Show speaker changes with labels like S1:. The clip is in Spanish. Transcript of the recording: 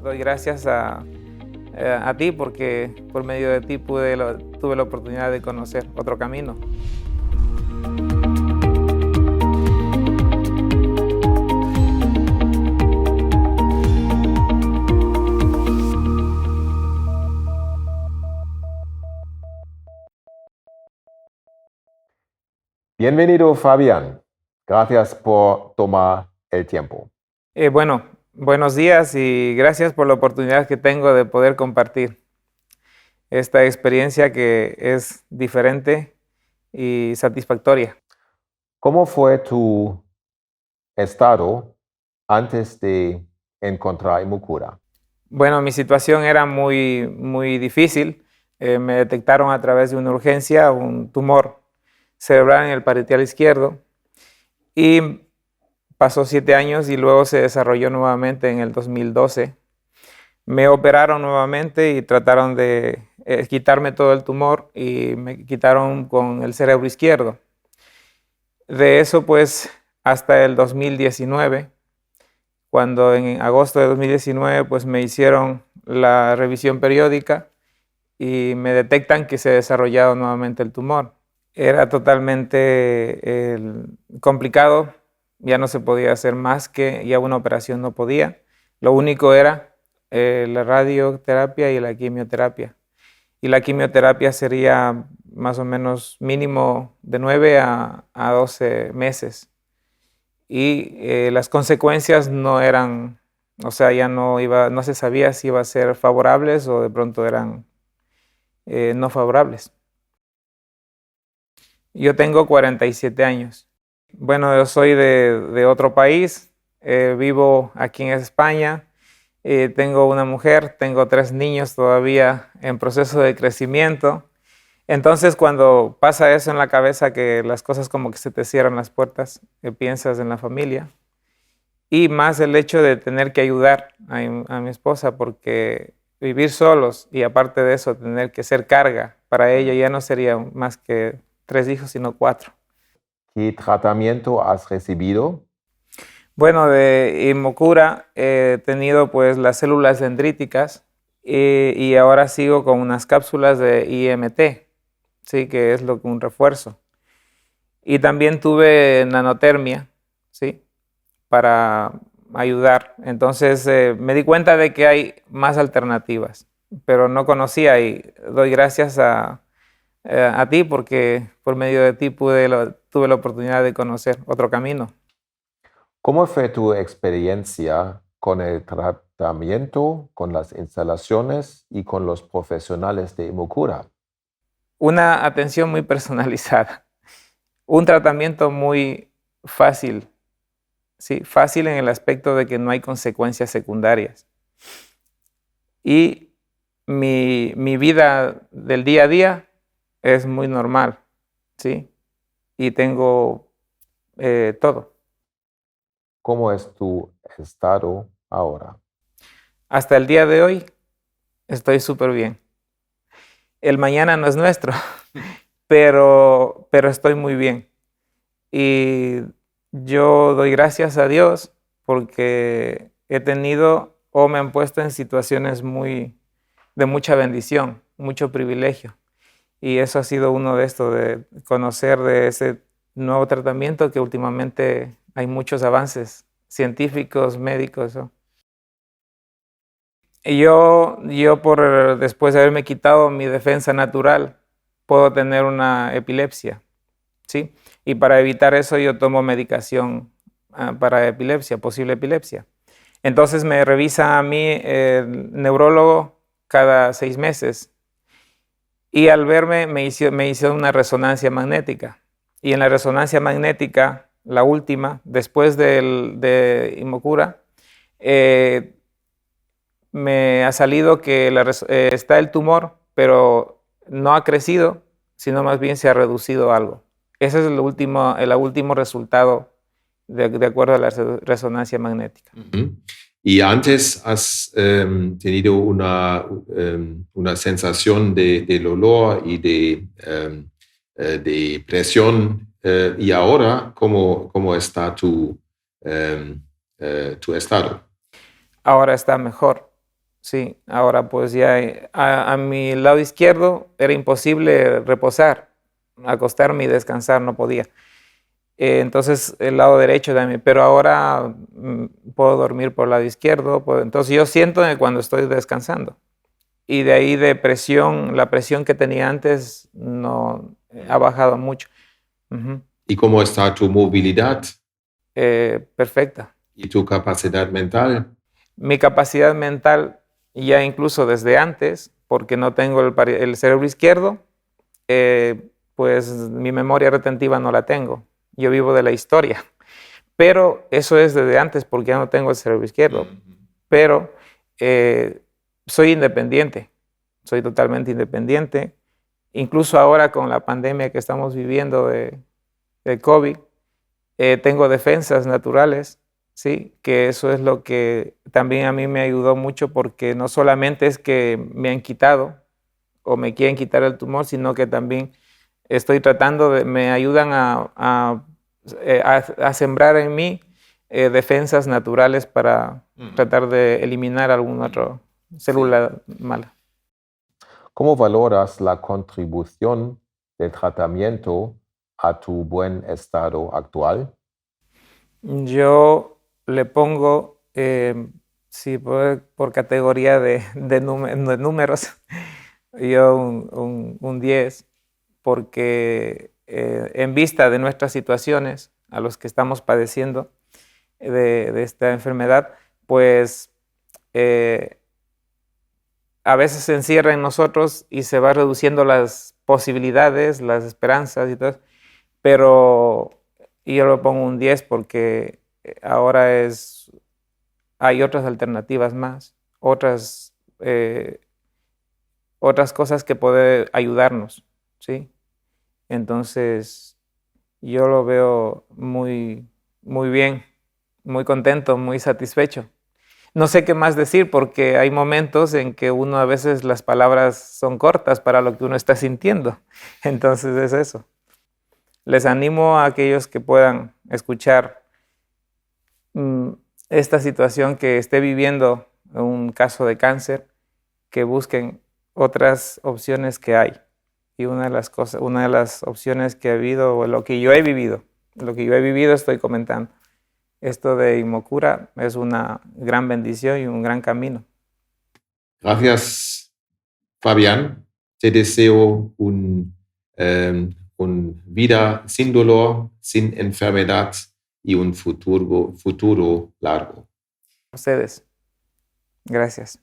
S1: doy gracias a ti porque por medio de ti tuve la oportunidad de conocer otro camino.
S2: Bienvenido, Fabián. Gracias por tomar el tiempo.
S1: Buenos días y gracias por la oportunidad que tengo de poder compartir esta experiencia que es diferente y satisfactoria.
S2: ¿Cómo fue tu estado antes de encontrar Imukura?
S1: Bueno, mi situación era muy difícil. Me detectaron a través de una urgencia un tumor cerebral en el parietal izquierdo y pasó 7 años y luego se desarrolló nuevamente en el 2012. Me operaron nuevamente y trataron de quitarme todo el tumor y me quitaron con el cerebro izquierdo. De eso pues hasta el 2019, cuando en agosto de 2019 pues me hicieron la revisión periódica y me detectan que se ha desarrollado nuevamente el tumor. Era totalmente complicado, ya no se podía hacer más que ya una operación no podía. Lo único era la radioterapia y la quimioterapia. Y la quimioterapia sería más o menos mínimo de 9 a 12 meses. Y las consecuencias no eran, o sea, ya no se sabía si iba a ser favorables o de pronto eran no favorables. Yo tengo 47 años. Bueno, yo soy de otro país, vivo aquí en España, tengo una mujer, tengo 3 niños todavía en proceso de crecimiento. Entonces, cuando pasa eso en la cabeza, que las cosas como que se te cierran las puertas, piensas en la familia. Y más el hecho de tener que ayudar a mi esposa, porque vivir solos y aparte de eso tener que ser carga para ella ya no sería más que 3 hijos, sino 4.
S2: ¿Qué tratamiento has recibido?
S1: Bueno, de Imukura he tenido pues las células dendríticas y ahora sigo con unas cápsulas de IMT, ¿sí? Que es un refuerzo. Y también tuve nanotermia, ¿sí? Para ayudar. Entonces me di cuenta de que hay más alternativas, pero no conocía y doy gracias a ti porque por medio de ti tuve la oportunidad de conocer otro camino.
S2: ¿Cómo fue tu experiencia con el tratamiento, con las instalaciones y con los profesionales de Imukura?
S1: Una atención muy personalizada, un tratamiento muy fácil, ¿sí? Fácil en el aspecto de que no hay consecuencias secundarias. Y mi vida del día a día es muy normal, ¿sí? Y tengo todo.
S2: ¿Cómo es tu estado ahora?
S1: Hasta el día de hoy estoy súper bien. El mañana no es nuestro, pero estoy muy bien. Y yo doy gracias a Dios porque he tenido o me han puesto en situaciones de mucha bendición, mucho privilegio. Y eso ha sido uno de estos, de conocer de ese nuevo tratamiento que últimamente hay muchos avances científicos, médicos, ¿no? Y yo después de haberme quitado mi defensa natural, puedo tener una epilepsia, ¿sí? Y para evitar eso yo tomo medicación para epilepsia, posible epilepsia. Entonces me revisa a mí el neurólogo cada 6 meses. Y al verme me hizo una resonancia magnética. Y en la resonancia magnética, la última, después de Imukura, me ha salido que está el tumor, pero no ha crecido, sino más bien se ha reducido algo. Ese es el último resultado de acuerdo a la resonancia magnética.
S3: Uh-huh. Y antes has tenido una sensación de dolor y de presión. Y ahora, ¿cómo está tu estado?
S1: Ahora está mejor. Sí, ahora pues ya a mi lado izquierdo era imposible reposar, acostarme y descansar, no podía. Entonces el lado derecho también, pero ahora puedo dormir por el lado izquierdo, entonces yo siento que cuando estoy descansando. Y de ahí de presión, la presión que tenía antes no ha bajado mucho. Ujú.
S3: ¿Y cómo está tu movilidad
S1: Perfecta.
S3: y tu capacidad mental?
S1: Mi capacidad mental ya incluso desde antes, porque no tengo el cerebro izquierdo, pues mi memoria retentiva no la tengo. Yo vivo de la historia. Pero eso es desde antes porque ya no tengo el cerebro izquierdo. Pero soy independiente, soy totalmente independiente. Incluso ahora con la pandemia que estamos viviendo de COVID, tengo defensas naturales, ¿sí? Que eso es lo que también a mí me ayudó mucho porque no solamente es que me han quitado o me quieren quitar el tumor, sino que también estoy tratando me ayudan a sembrar en mí defensas naturales para tratar de eliminar alguna otra célula mala.
S2: ¿Cómo valoras la contribución del tratamiento a tu buen estado actual?
S1: Yo le pongo, sí, por categoría de números, yo un 10, porque en vista de nuestras situaciones a los que estamos padeciendo de esta enfermedad, pues a veces se encierra en nosotros y se va reduciendo las posibilidades, las esperanzas y todo, pero yo le pongo un 10 porque ahora hay otras alternativas más, otras cosas que pueden ayudarnos, ¿sí? Entonces, yo lo veo muy, muy bien, muy contento, muy satisfecho. No sé qué más decir porque hay momentos en que uno a veces las palabras son cortas para lo que uno está sintiendo. Entonces es eso. Les animo a aquellos que puedan escuchar esta situación que esté viviendo un caso de cáncer, que busquen otras opciones que hay. Y una de las opciones que ha habido, o lo que yo he vivido estoy comentando. Esto de Inmocura es una gran bendición y un gran camino.
S3: Gracias, Fabián. Te deseo un vida sin dolor, sin enfermedad y un futuro largo.
S1: Ustedes. Gracias.